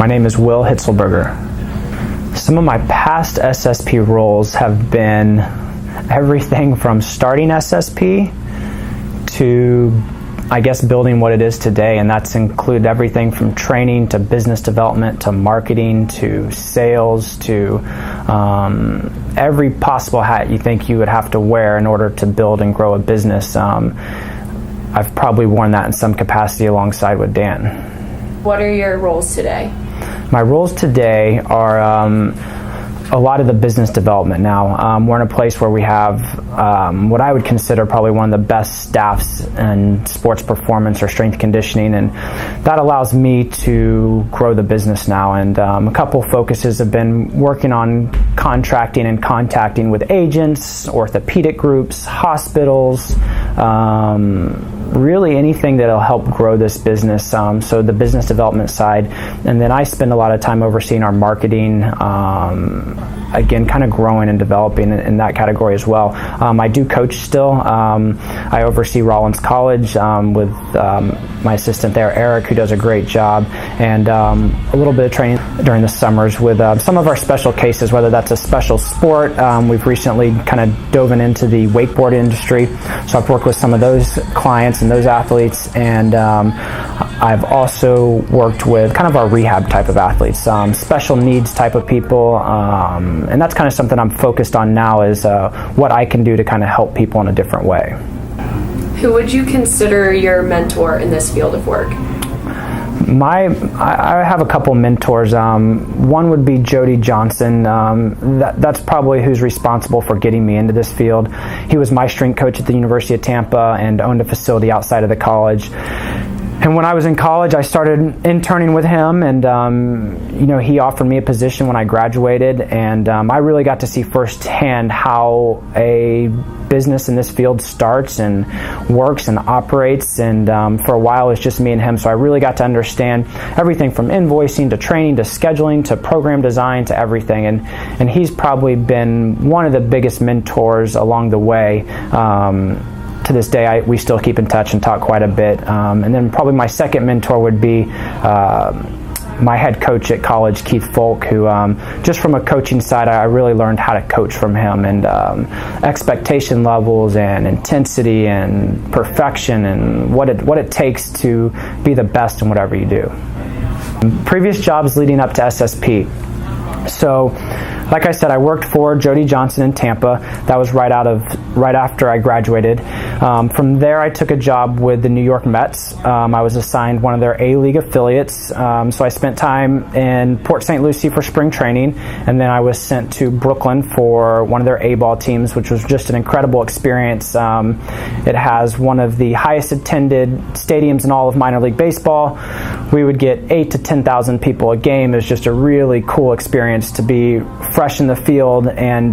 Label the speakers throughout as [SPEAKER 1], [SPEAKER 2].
[SPEAKER 1] My name is Will Hitzelberger. Some of my past SSP roles have been everything from starting SSP to, I guess, building what it is today, and that's included everything from training to business development to marketing to sales to every possible hat you think you would have to wear in order to build and grow a business. I've probably worn that in some capacity alongside with Dan.
[SPEAKER 2] What are your roles today?
[SPEAKER 1] My roles today are a lot of the business development now. We're in a place where we have what I would consider probably one of the best staffs in sports performance or strength conditioning, and that allows me to grow the business now. And a couple focuses have been working on contracting and contacting with agents, orthopedic groups, hospitals, really anything that'll help grow this business, so the business development side. And then I spend a lot of time overseeing our marketing, again, kind of growing and developing in that category as well. I do coach still. I oversee Rollins College with my assistant there, Eric, who does a great job, and a little bit of training during the summers with some of our special cases, whether that's a special sport. We've recently kind of dove into the wakeboard industry, so I've worked with some of those clients and those athletes, and I've also worked with kind of our rehab type of athletes, special needs type of people, and that's kind of something I'm focused on now, is what I can do to kind of help people in a different way.
[SPEAKER 2] Who would you consider your mentor in this field of work?
[SPEAKER 1] I have a couple mentors. One would be Jody Johnson. That's probably who's responsible for getting me into this field. He was my strength coach at the University of Tampa and owned a facility outside of the college. And when I was in college, I started interning with him, and he offered me a position when I graduated, and I really got to see firsthand how a business in this field starts and works and operates, and for a while it was just me and him, so I really got to understand everything from invoicing to training to scheduling to program design to everything, and he's probably been one of the biggest mentors along the way. To this day, we still keep in touch and talk quite a bit. And then probably my second mentor would be my head coach at college, Keith Folk, who just from a coaching side, I really learned how to coach from him, and expectation levels and intensity and perfection and what it takes to be the best in whatever you do. Previous jobs leading up to SSP. So, like I said, I worked for Jody Johnson in Tampa. That was right after I graduated. From there, I took a job with the New York Mets. I was assigned one of their A-League affiliates. So I spent time in Port St. Lucie for spring training, and then I was sent to Brooklyn for one of their A-ball teams, which was just an incredible experience. It has one of the highest attended stadiums in all of minor league baseball. We would get 8,000 to 10,000 people a game. It was just a really cool experience to be fresh in the field and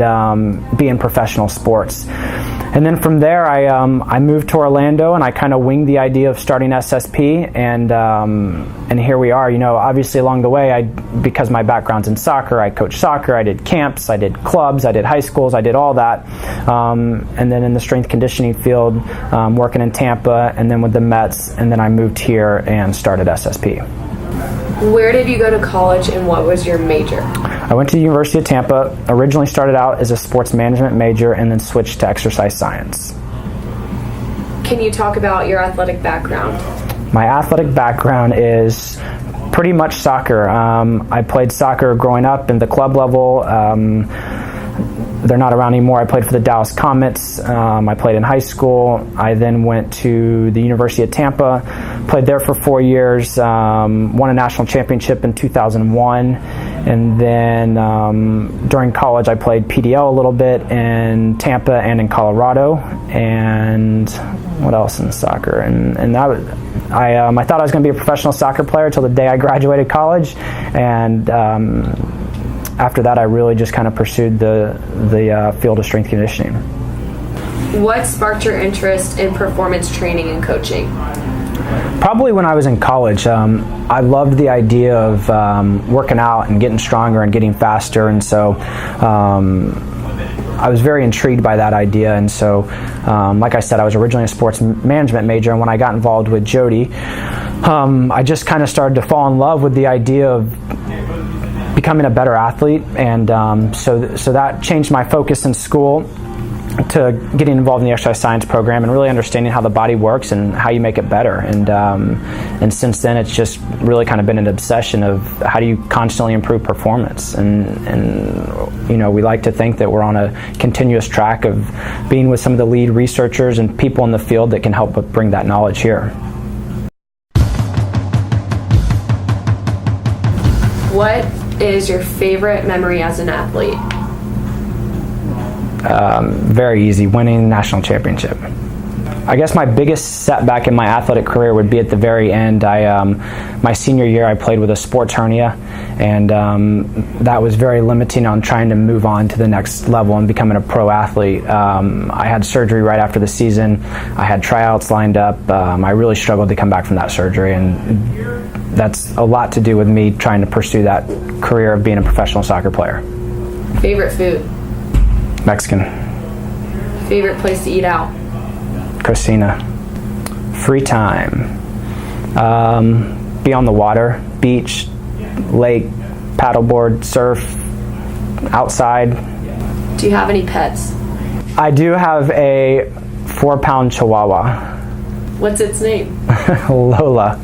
[SPEAKER 1] be in professional sports. And then from there, I moved to Orlando, and I kind of winged the idea of starting SSP, and here we are. Obviously along the way, because my background's in soccer, I coached soccer, I did camps, I did clubs, I did high schools, I did all that. And then in the strength conditioning field, working in Tampa, and then with the Mets, and then I moved here and started SSP.
[SPEAKER 2] Where did you go to college, and what was your major?
[SPEAKER 1] I went to the University of Tampa, originally started out as a sports management major, and then switched to exercise science.
[SPEAKER 2] Can you talk about your athletic background?
[SPEAKER 1] My athletic background is pretty much soccer. I played soccer growing up in the club level. They're not around anymore. I played for the Dallas Comets. I played in high school. I then went to the University of Tampa, played there for 4 years, won a national championship in 2001, and then during college I played PDL a little bit in Tampa and in Colorado, and what else in soccer? And that was, I thought I was going to be a professional soccer player until the day I graduated college, and after that, I really just kind of pursued the field of strength conditioning.
[SPEAKER 2] What sparked your interest in performance training and coaching?
[SPEAKER 1] Probably when I was in college. I loved the idea of working out and getting stronger and getting faster, and so I was very intrigued by that idea, and so like I said, I was originally a sports management major, and when I got involved with Jody, I just kind of started to fall in love with the idea of becoming a better athlete, and so that changed my focus in school to getting involved in the exercise science program and really understanding how the body works and how you make it better. And since then, it's just really kind of been an obsession of how do you constantly improve performance. And you know, we like to think that we're on a continuous track of being with some of the lead researchers and people in the field that can help bring that knowledge here.
[SPEAKER 2] What is your favorite memory as an athlete?
[SPEAKER 1] Very easy, winning the national championship. I guess my biggest setback in my athletic career would be at the very end. My senior year, I played with a sports hernia, and that was very limiting on trying to move on to the next level and becoming a pro athlete. I had surgery right after the season. I had tryouts lined up. I really struggled to come back from that surgery, and that's a lot to do with me trying to pursue that career of being a professional soccer player.
[SPEAKER 2] Favorite food?
[SPEAKER 1] Mexican.
[SPEAKER 2] Favorite place to eat out?
[SPEAKER 1] Cocina. Free time. Be on the water, beach, lake, paddleboard, surf, outside.
[SPEAKER 2] Do you have any pets?
[SPEAKER 1] I do have a 4-pound Chihuahua.
[SPEAKER 2] What's its name?
[SPEAKER 1] Lola.